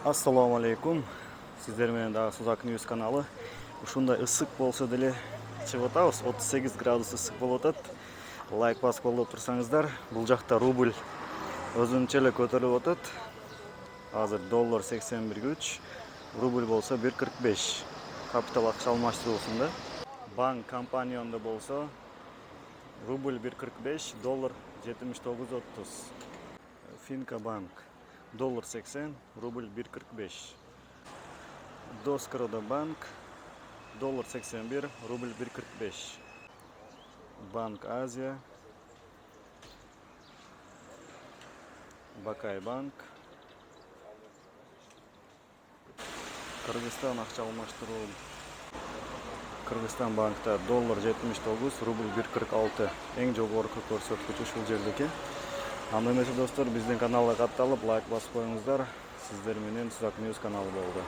Assalamu alaikum. Sizler менен дагы Suzak News каналы. Ушундай ысык болсо деле чыгып атабыз. 38 градус ысык болуп атат. Лайк басып колдоп турсаңыздар, бул жакта рубль өзүнчө эле көтөрүлүп атат. Азыр доллар 81,3, рубль болсо 1,45. Капитал акча алмаштыруусунда. Банк компаниондо болсо рубль 1,45, доллар 79,30. Финка банк доллар 80, рубль 1,45. Доскорода банк доллар 81, рубль 1,45. Банк Азия, Бакай банк, Кыргызстан акча алмаштыруу. Кыргызстан банкта доллар 79, рубль 1,46. Эң жогорку көрсөткүч ушул жерде экен. Анда эмесе достор, биздин каналга катталып лайк басып коюңуздар. Сиздер менен Suzak News каналы болду.